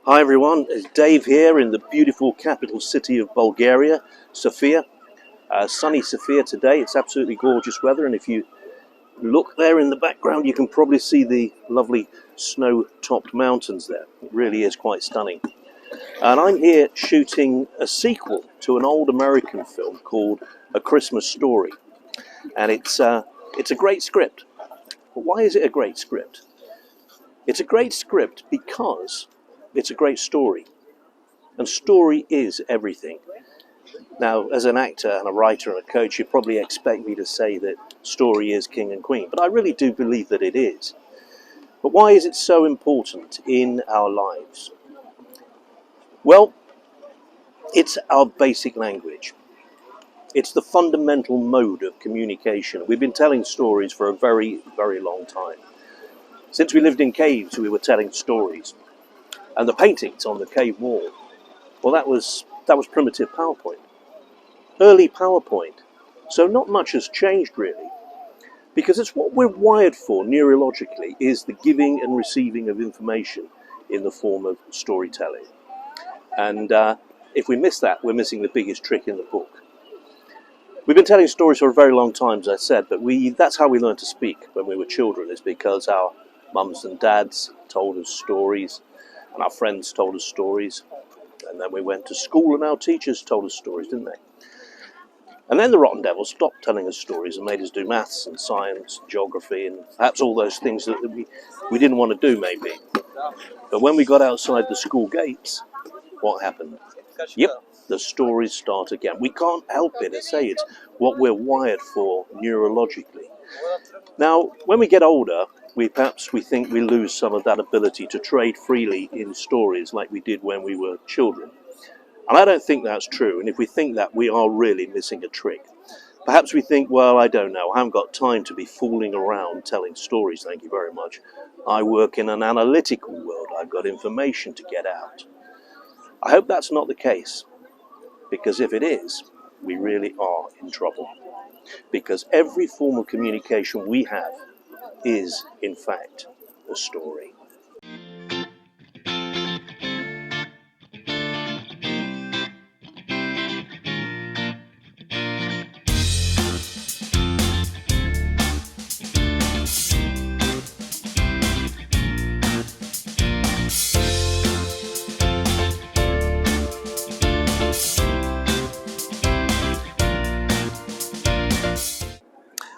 Hi everyone, it's Dave here in the beautiful capital city of Bulgaria, Sofia. Sunny Sofia today. It's absolutely gorgeous weather, and if you look there in the background you can probably see the lovely snow-topped mountains there. It really is quite stunning. And I'm here shooting a sequel to an old American film called A Christmas Story. And it's a great script. But why is it a great script? It's a great script because it's a great story. And story is everything. Now, as an actor and a writer and a coach, you probably expect me to say that story is king and queen, but I really do believe that it is. But why is it so important in our lives? Well, it's our basic language. It's the fundamental mode of communication. We've been telling stories for a very, very long time. Since we lived in caves, we were telling stories. And the paintings on the cave wall, well, that was primitive PowerPoint. Early PowerPoint. So not much has changed really, because it's what we're wired for neurologically, is the giving and receiving of information in the form of storytelling. And if we miss that, we're missing the biggest trick in the book. We've been telling stories for a very long time, as I said, but that's how we learned to speak when we were children, is because our mums and dads told us stories, and our friends told us stories, and then we went to school and our teachers told us stories, didn't they? And then the rotten devils stopped telling us stories and made us do maths and science, geography, and perhaps all those things that we didn't want to do maybe. But when we got outside the school gates, what happened? Yep, the stories start again. We can't help it. I say it's what we're wired for neurologically. Now, when we get older, we think we lose some of that ability to trade freely in stories like we did when we were children. And I don't think that's true. And if we think that, we are really missing a trick. Perhaps we think, well, I don't know, I haven't got time to be fooling around telling stories, thank you very much. I work in an analytical world. I've got information to get out. I hope that's not the case, because if it is, we really are in trouble. Because every form of communication we have is, in fact, a story.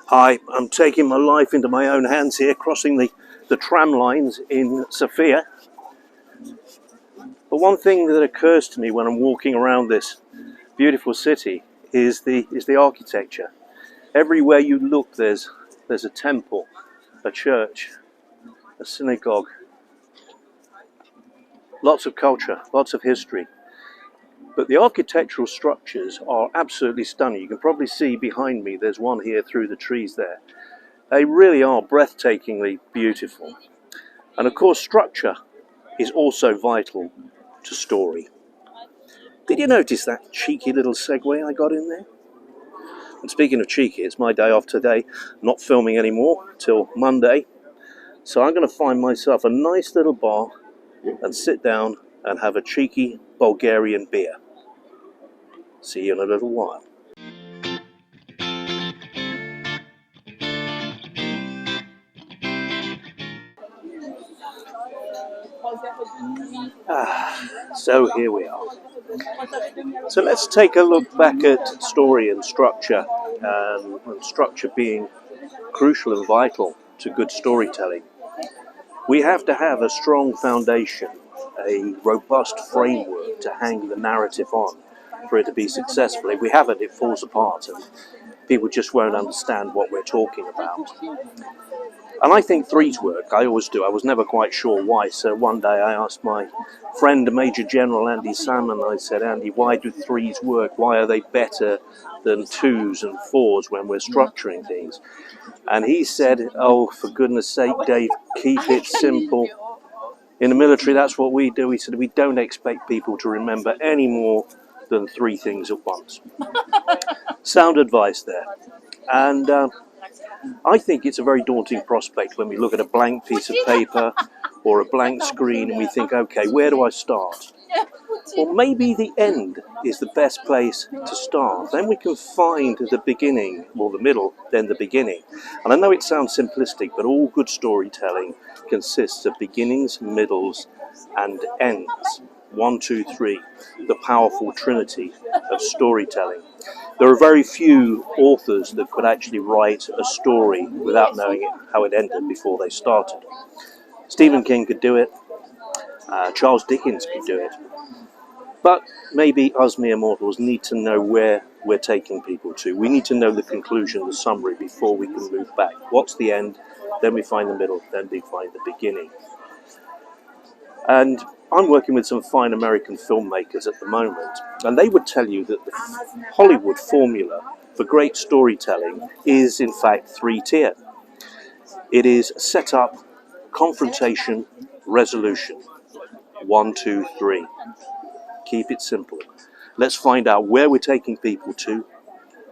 Hi, I'm taking my life into my own hands here, crossing the tram lines in Sofia. But one thing that occurs to me when I'm walking around this beautiful city is the architecture. Everywhere you look, there's a temple, a church, a synagogue. Lots of culture, lots of history. But the architectural structures are absolutely stunning. You can probably see behind me, there's one here through the trees there. They really are breathtakingly beautiful. And of course, structure is also vital to story. Did you notice that cheeky little segue I got in there? And speaking of cheeky, it's my day off today, not filming anymore till Monday. So I'm going to find myself a nice little bar and sit down and have a cheeky Bulgarian beer. See you in a little while. So here we are. So let's take a look back at story and structure, and structure being crucial and vital to good storytelling. We have to have a strong foundation, a robust framework to hang the narrative on for it to be successful. If we haven't, it falls apart and people just won't understand what we're talking about. And I think threes work. I always do. I was never quite sure why. So one day I asked my friend, Major General Andy Salmon, I said, Andy, why do threes work? Why are they better than twos and fours when we're structuring things? And he said, oh, for goodness sake, Dave, keep it simple. In the military, that's what we do. He said, we don't expect people to remember any more than three things at once. Sound advice there. And I think it's a very daunting prospect when we look at a blank piece of paper or a blank screen and we think, okay, where do I start? Well, maybe the end is the best place to start. Then we can find the beginning, or the middle, then the beginning. And I know it sounds simplistic, but all good storytelling consists of beginnings, middles, and ends. 1, 2, 3, the powerful trinity of storytelling. There are very few authors that could actually write a story without knowing how it ended before they started. Stephen King could do it. Charles Dickens could do it. But maybe us mere mortals need to know where we're taking people to. We need to know the conclusion, the summary, before we can move back. What's the end? Then we find the middle, then we find the beginning. And I'm working with some fine American filmmakers at the moment, and they would tell you that the Hollywood formula for great storytelling is, in fact, 3-tier. It is set up, confrontation, resolution. 1, 2, 3. Keep it simple. Let's find out where we're taking people to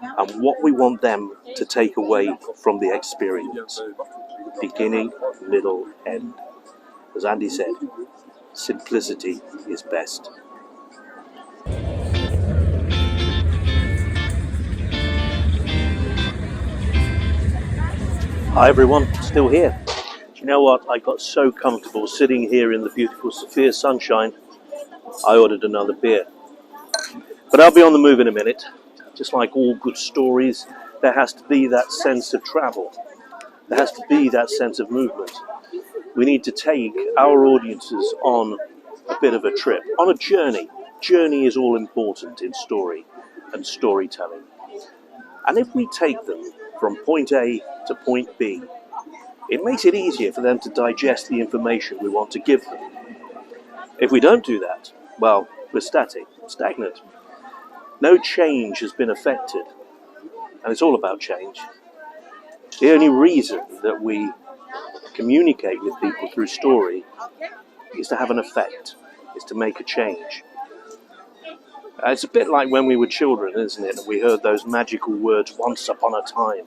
and what we want them to take away from the experience. Beginning, middle, end. As Andy said, simplicity is best. Hi everyone, still here. Do you know what? I got so comfortable sitting here in the beautiful Sophia sunshine, I ordered another beer. But I'll be on the move in a minute. Just like all good stories, there has to be that sense of travel. There has to be that sense of movement. We need to take our audiences on a bit of a trip, on a journey. Journey is all important in story and storytelling. And if we take them from point A to point B, it makes it easier for them to digest the information we want to give them. If we don't do that, well, we're stagnant. No change has been affected, and it's all about change. The only reason that we communicate with people through story is to have an effect, is to make a change. It's a bit like when we were children, isn't it? And we heard those magical words, once upon a time.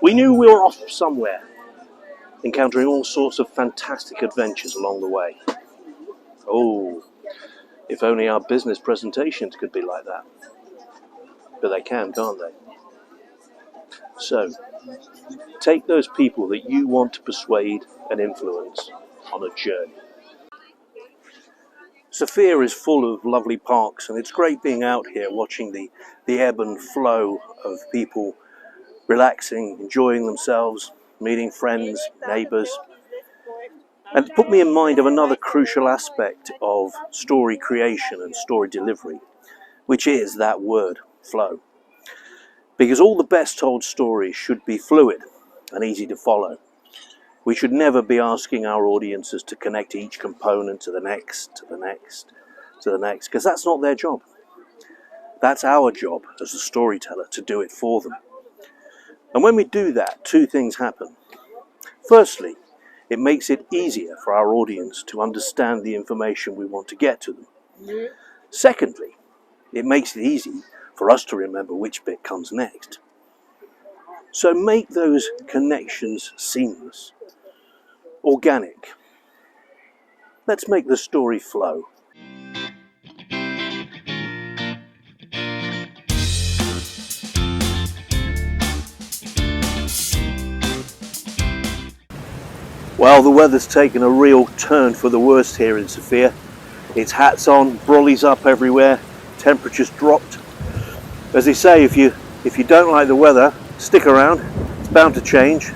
We knew we were off somewhere, encountering all sorts of fantastic adventures along the way. Oh, if only our business presentations could be like that. But they can, can't they? So, take those people that you want to persuade and influence on a journey. Sophia is full of lovely parks, and it's great being out here watching the ebb and flow of people relaxing, enjoying themselves, meeting friends, neighbours. And it put me in mind of another crucial aspect of story creation and story delivery, which is that word, flow. Because all the best told stories should be fluid and easy to follow. We should never be asking our audiences to connect each component to the next, to the next, to the next, because that's not their job. That's our job as a storyteller, to do it for them. And when we do that, two things happen. Firstly, it makes it easier for our audience to understand the information we want to get to them. Secondly, it makes it easy for us to remember which bit comes next. So make those connections seamless, organic. Let's make the story flow. Well, the weather's taken a real turn for the worst here in Sophia. It's hats on, brollies up everywhere, temperatures dropped. As they say, if you don't like the weather, stick around, it's bound to change.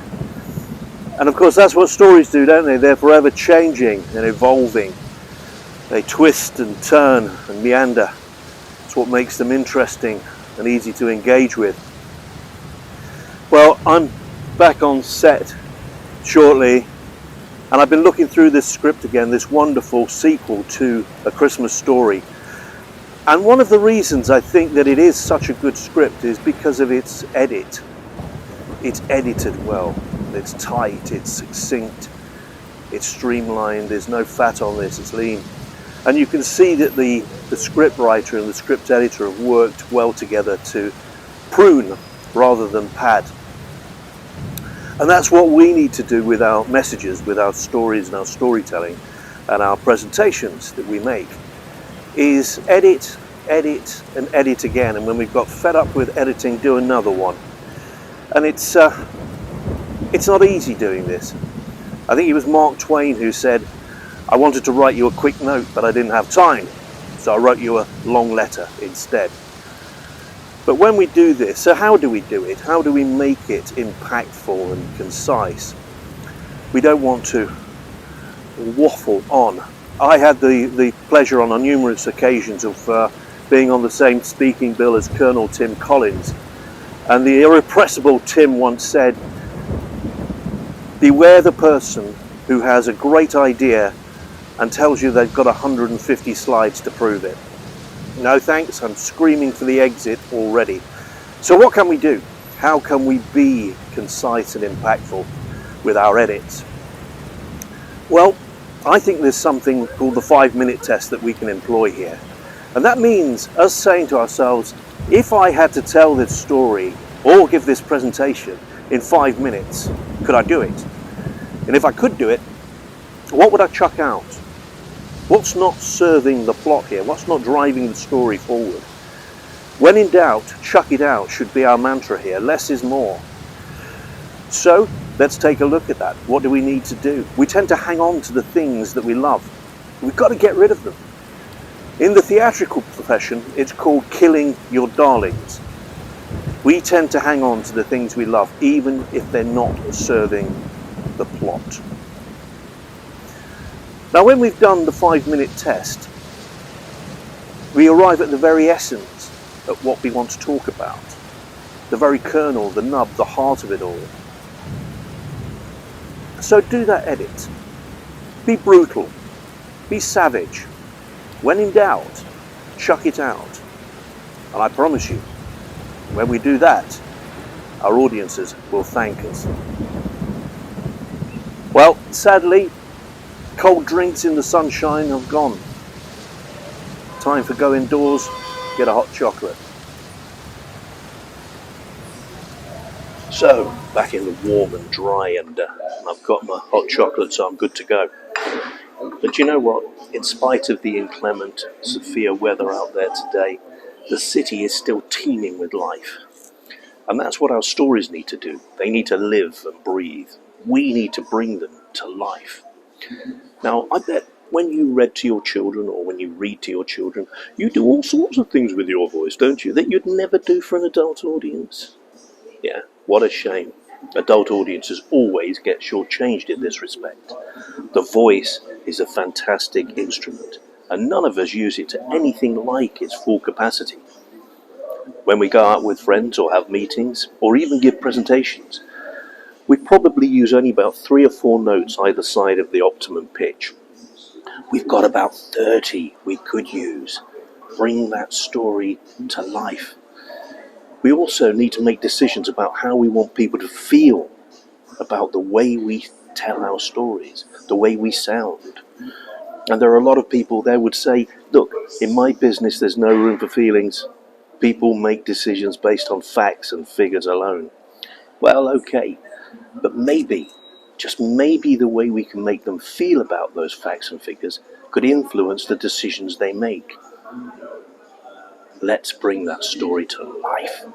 And of course that's what stories do, don't they? They're forever changing and evolving. They twist and turn and meander. It's what makes them interesting and easy to engage with. Well, I'm back on set shortly, and I've been looking through this script again, this wonderful sequel to A Christmas Story. And one of the reasons I think that it is such a good script is because of its edit. It's edited well, it's tight, it's succinct, it's streamlined, there's no fat on this, it's lean. And you can see that the script writer and the script editor have worked well together to prune rather than pad. And that's what we need to do with our messages, with our stories and our storytelling and our presentations that we make, is edit, edit and edit again. And when we've got fed up with editing, do another one. And it's not easy doing this. I think it was Mark Twain who said, I wanted to write you a quick note, but I didn't have time, so I wrote you a long letter instead. But when we do this, so how do we do it? How do we make it impactful and concise? We don't want to waffle on. I had the pleasure on numerous occasions of being on the same speaking bill as Colonel Tim Collins. And the irrepressible Tim once said, beware the person who has a great idea and tells you they've got 150 slides to prove it. No thanks, I'm screaming for the exit already. So what can we do? How can we be concise and impactful with our edits? Well, I think there's something called the 5-minute test that we can employ here. And that means us saying to ourselves, if I had to tell this story or give this presentation in 5 minutes, could I do it? And if I could do it, what would I chuck out? What's not serving the plot here? What's not driving the story forward? When in doubt, chuck it out should be our mantra here. Less is more. So let's take a look at that. What do we need to do? We tend to hang on to the things that we love. We've got to get rid of them. In the theatrical profession, it's called killing your darlings. We tend to hang on to the things we love, even if they're not serving the plot. Now, when we've done the 5-minute test, we arrive at the very essence of what we want to talk about. The very kernel, the nub, the heart of it all. So do that edit. Be brutal. Be savage. When in doubt, chuck it out. And I promise you, when we do that, our audiences will thank us. Well, sadly, cold drinks in the sunshine have gone. Time for go indoors, get a hot chocolate. So, back in the warm and dry, and I've got my hot chocolate, so I'm good to go. But you know what? In spite of the inclement, severe weather out there today, the city is still teeming with life. And that's what our stories need to do. They need to live and breathe. We need to bring them to life. Now, I bet when you read to your children, or when you read to your children, you do all sorts of things with your voice, don't you, that you'd never do for an adult audience. Yeah, what a shame. Adult audiences always get shortchanged in this respect. The voice is a fantastic instrument, and none of us use it to anything like its full capacity. When we go out with friends or have meetings, or even give presentations, we probably use only about 3 or 4 notes either side of the optimum pitch. We've got about 30 we could use. Bring that story to life. We also need to make decisions about how we want people to feel about the way we tell our stories, the way we sound. And there are a lot of people there would say, look, in my business there's no room for feelings. People make decisions based on facts and figures alone. Well, okay, but maybe, just maybe, the way we can make them feel about those facts and figures could influence the decisions they make. Let's bring that story to life.